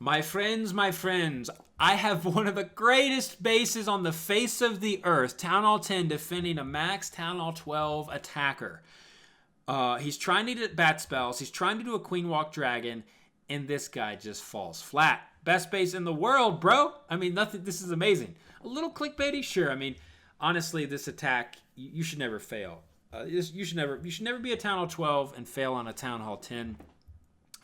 My friends, I have one of the greatest bases on the face of the earth. Town Hall 10 defending a Max Th12 attacker. He's trying to get bat spells. He's trying to do a Queen Walk Dragon, and this guy just falls flat. Best base in the world, bro. I mean, nothing. This is amazing. A little clickbaity, sure. I mean, honestly, this attack, you should never fail. You should never be a Town Hall 12 and fail on a Town Hall 10.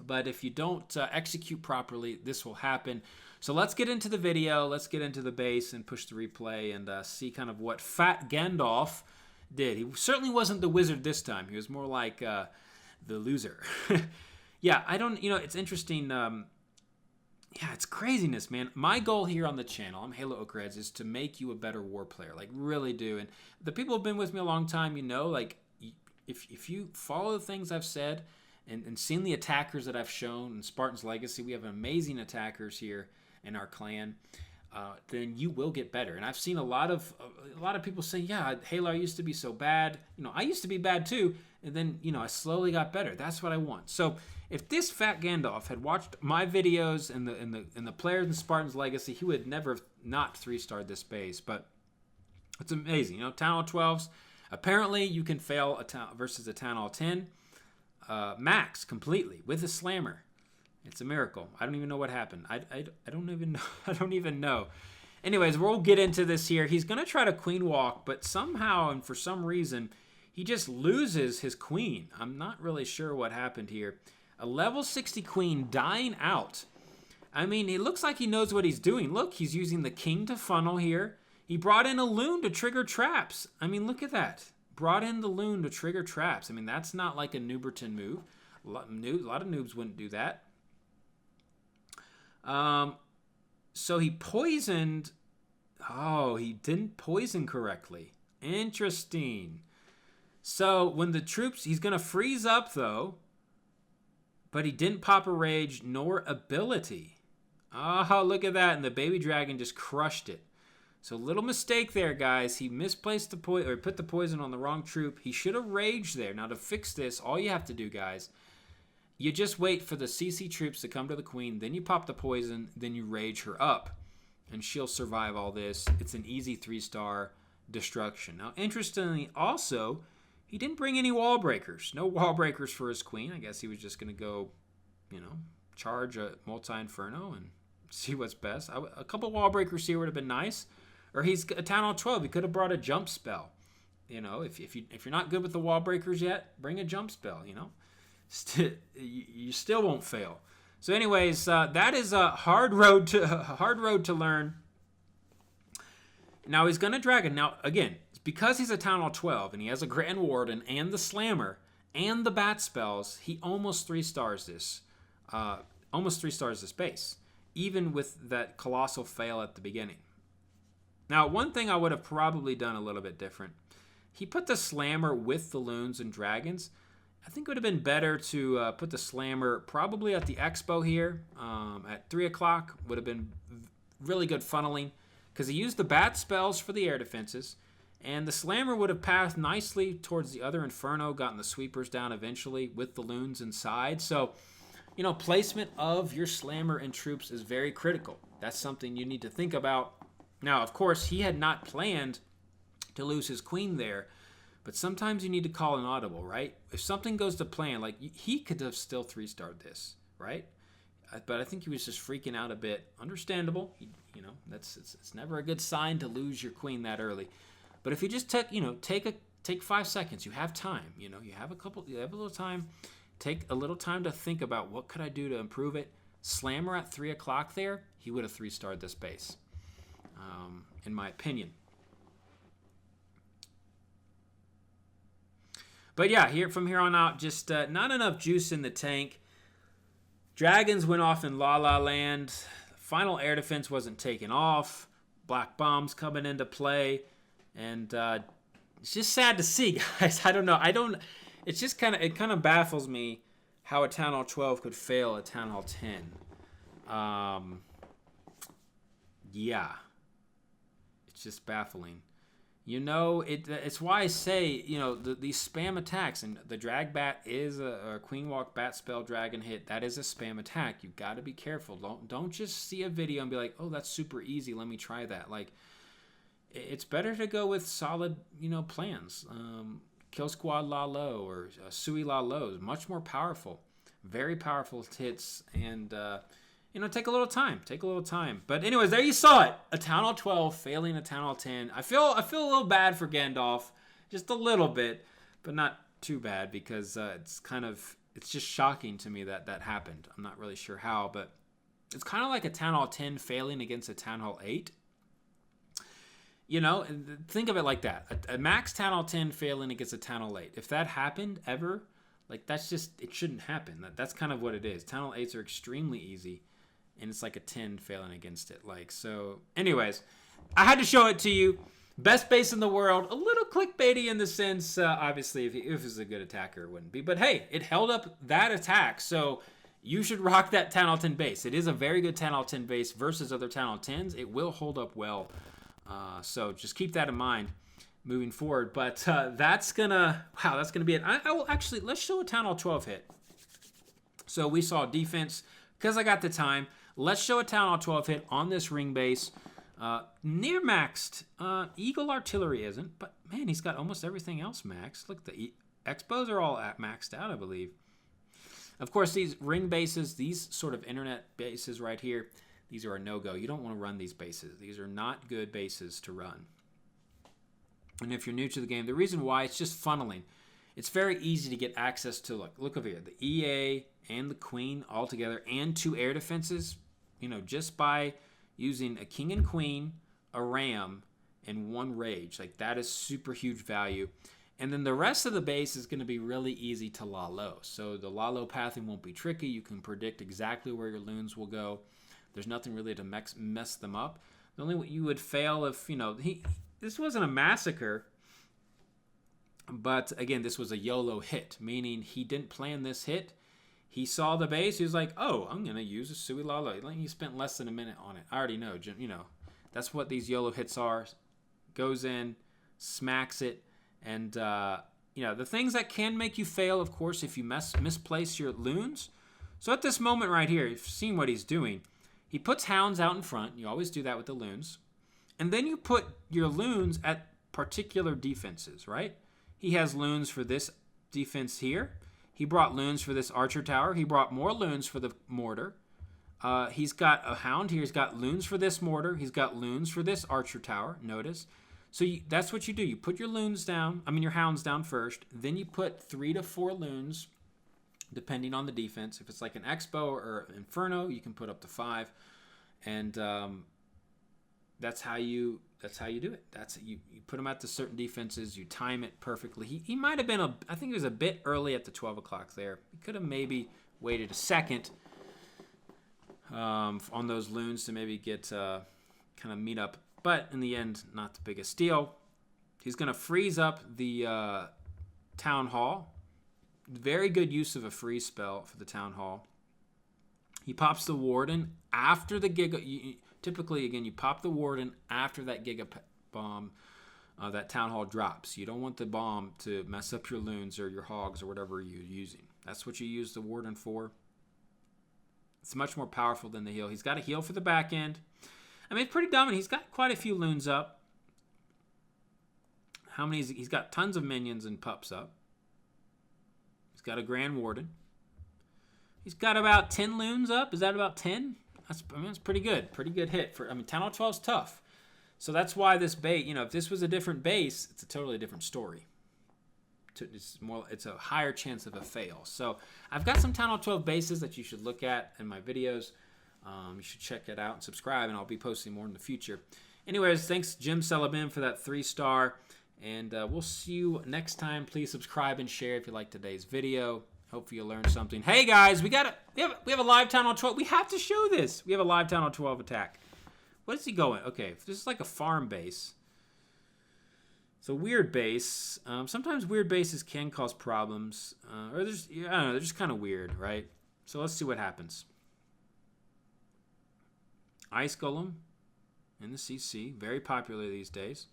But if you don't execute properly, this will happen. So let's get into the video. Let's get into the base and push the replay and see kind of what Fat Gandalf did. He certainly wasn't the wizard this time. He was more like the loser. Yeah, it's interesting. Yeah, it's craziness, man. My goal here on the channel, I'm Halo Okraheads, is to make you a better war player. Like, really do. And the people who have been with me a long time, like, if you follow the things I've said, and seen the attackers that I've shown in Spartans Legacy, we have amazing attackers here in our clan, then you will get better. And I've seen a lot of people say, yeah, Halo, I used to be so bad. I used to be bad too, and then, I slowly got better. That's what I want. So if this Fat Gandalf had watched my videos and the players in Spartans Legacy, he would never have not 3-starred this base. But it's amazing. Town Hall 12s, apparently you can fail versus a Town Hall 10. Max completely with a slammer. It's a miracle. I don't even know what happened. I don't even know. I don't even know. Anyways, we'll get into this here. He's gonna try to Queen Walk, but somehow and for some reason he just loses his queen. I'm not really sure what happened here. A level 60 queen dying out. I mean, it looks like he knows what he's doing. Look, he's using the king to funnel here. He brought in a loon to trigger traps. I mean, look at that. Brought in the loon to trigger traps. I mean, that's not like a Nooberton move. A lot of noobs wouldn't do that. So he poisoned. Oh, he didn't poison correctly. Interesting. So when the troops, he's going to freeze up though. But he didn't pop a rage nor ability. Oh, look at that. And the baby dragon just crushed it. So little mistake there, guys. He misplaced the poison, or put the poison on the wrong troop. He should have raged there. Now to fix this, all you have to do, guys, you just wait for the CC troops to come to the queen. Then you pop the poison. Then you rage her up, and she'll survive all this. It's an easy 3-star destruction. Now, interestingly, also, he didn't bring any wall breakers. No wall breakers for his queen. I guess he was just going to go, charge a multi-inferno and see what's best. A couple wall breakers here would have been nice. Or he's a Town Hall 12. He could have brought a jump spell. If you're not good with the wall breakers yet, bring a jump spell. You still won't fail. So, anyways, that is a hard road to learn. Now he's gonna dragon. Now again, because he's a Town Hall 12 and he has a Grand Warden and the Slammer and the bat spells, he almost 3-stars this. Almost 3-stars this base, even with that colossal fail at the beginning. Now, one thing I would have probably done a little bit different. He put the Slammer with the Loons and Dragons. I think it would have been better to put the Slammer probably at the Expo here at 3 o'clock. Would have been really good funneling because he used the bat spells for the air defenses. And the Slammer would have passed nicely towards the other Inferno, gotten the sweepers down eventually with the Loons inside. So, placement of your Slammer and troops is very critical. That's something you need to think about. Now, of course, he had not planned to lose his queen there, but sometimes you need to call an audible, right? If something goes to plan, like he could have still 3-starred this, right? But I think he was just freaking out a bit. Understandable, it's never a good sign to lose your queen that early. But if you just take 5 seconds, you have time. You have a little time. Take a little time to think about what could I do to improve it. Slammer at 3 o'clock there, he would have 3-starred this base. In my opinion. But yeah, from here on out, just not enough juice in the tank. Dragons went off in La La Land. Final air defense wasn't taken off. Black bombs coming into play. And it's just sad to see, guys. I don't know. It's just kind of baffles me how a Town Hall 12 could fail a Town Hall 10. Yeah. Just baffling. You know, it's why I say, you know, these spam attacks, and the DragBat is a Queen Walk Bat Spell Dragon hit. That is a spam attack. You've got to be careful. Don't just see a video and be like, oh, that's super easy. Let me try that. Like, it's better to go with solid, you know, plans. Kill Squad La Lo or Sui La Lo is much more powerful. Very powerful hits, and you know, take a little time. Take a little time. But anyways, there you saw it. A Town Hall 12 failing a Town Hall 10. I feel a little bad for Gandalf, just a little bit, but not too bad, because it's just shocking to me that that happened. I'm not really sure how, but it's kind of like a Town Hall 10 failing against a Town Hall 8. You know, think of it like that. A Max Town Hall 10 failing against a Town Hall 8. If that happened ever, like, that's just, it shouldn't happen. That's kind of what it is. Town Hall 8s are extremely easy. And it's like a 10 failing against it. Like, so anyways, I had to show it to you. Best base in the world. A little clickbaity in the sense, obviously, if it was a good attacker, it wouldn't be. But hey, it held up that attack. So you should rock that Town Hall 10 base. It is a very good Town Hall 10 base versus other Town Hall 10s. It will hold up well. So just keep that in mind moving forward. But that's going to be it. I will actually, let's show a Town Hall 12 hit. So we saw defense, because I got the time. Let's show a Town Hall 12 hit on this ring base. Near maxed. Eagle Artillery isn't, but man, he's got almost everything else maxed. Look, the Expos are all maxed out, I believe. Of course, these ring bases, these sort of internet bases right here, these are a no-go. You don't want to run these bases. These are not good bases to run. And if you're new to the game, the reason why, it's just funneling. It's very easy to get access to, look over here, the EA and the Queen all together, and 2 air defenses, you know, just by using a King and Queen, a Ram, and 1 Rage. Like, that is super huge value. And then the rest of the base is going to be really easy to Lalo. So the Lalo pathing won't be tricky. You can predict exactly where your loons will go. There's nothing really to mess them up. The only way you would fail if, you know, this wasn't a massacre. But again, this was a YOLO hit, meaning he didn't plan this hit. He saw the base. He was like, oh, I'm going to use a Sui Lalo. He spent less than a minute on it. I already know. You know, that's what these YOLO hits are. Goes in, smacks it. And, you know, the things that can make you fail, of course, if you misplace your loons. So at this moment right here, you've seen what he's doing. He puts hounds out in front. You always do that with the loons. And then you put your loons at particular defenses, right? He has loons for this defense here. He brought loons for this archer tower. He brought more loons for the mortar. He's got a hound here. He's got loons for this mortar. He's got loons for this archer tower. Notice. So that's what you do. You put your loons down. I mean, your hounds down first. Then you put 3 to 4 loons, depending on the defense. If it's like an Expo or Inferno, you can put up to 5. And that's how you do it. You put him at the certain defenses. You time it perfectly. He might have been I think he was a bit early at the 12 o'clock there. He could have maybe waited a second on those loons to maybe get kind of meet up. But in the end, not the biggest deal. He's going to freeze up the Town Hall. Very good use of a freeze spell for the Town Hall. He pops the Warden after the Giga. Typically, again, you pop the Warden after that Giga Bomb, that Town Hall drops. You don't want the bomb to mess up your loons or your hogs or whatever you're using. That's what you use the Warden for. It's much more powerful than the heal. He's got a heal for the back end. I mean, it's pretty dominant. He's got quite a few loons up. How many? He's got tons of minions and pups up. He's got a Grand Warden. He's got about 10 loons up. Is that about 10? That's pretty good. Pretty good hit. Town Hall 12 is tough. So that's why this bait, you know, if this was a different base, it's a totally different story. It's a higher chance of a fail. So I've got some Town Hall 12 bases that you should look at in my videos. You should check it out and subscribe, and I'll be posting more in the future. Anyways, thanks Jim Celebin for that 3-star, and we'll see you next time. Please subscribe and share if you like today's video. Hopefully you learned something. Hey guys, we have a live Town Hall 12. We have to show this. We have a live Town Hall 12 attack. What is he going? Okay, this is like a farm base. It's a weird base. Sometimes weird bases can cause problems, or I don't know, they're just kind of weird, right? So let's see what happens. Ice Golem in the CC, very popular these days.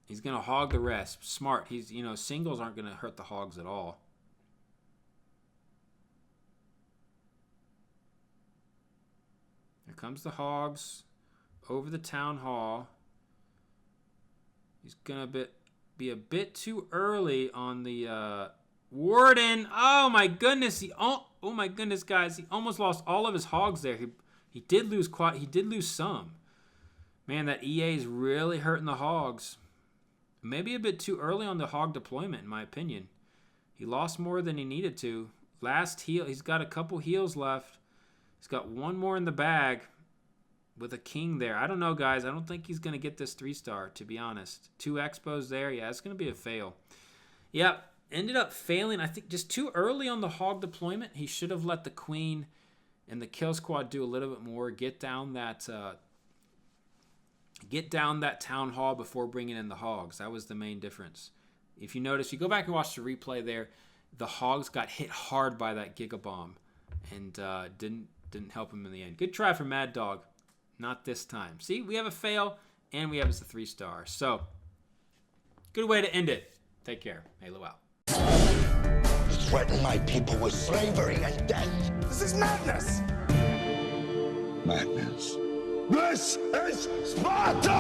He's going to hog the rest. Smart. He's, you know, singles aren't going to hurt the hogs at all. Here comes the hogs over the town hall. He's going to be a bit too early on the warden. Oh my goodness. Oh my goodness, guys. He almost lost all of his hogs there. He did lose some. Man, that EA is really hurting the hogs. Maybe a bit too early on the hog deployment, in my opinion. He lost more than he needed to. Last heal, he's got a couple heals left. He's got one more in the bag with a king there. I don't know, guys. I don't think he's going to get this 3-star, to be honest. 2 expos there. Yeah, it's going to be a fail. Yep, ended up failing. I think just too early on the hog deployment. He should have let the queen and the kill squad do a little bit more. Get down that town hall before bringing in the hogs. That was the main difference. If you notice, you go back and watch the replay there, the hogs got hit hard by that gigabomb and didn't help him in the end. Good try for Mad Dog. Not this time. See, we have a fail and we have a 3-star. So, good way to end it. Take care. Halo out. Threaten my people with slavery and death. This is madness. Madness. This is Sparta!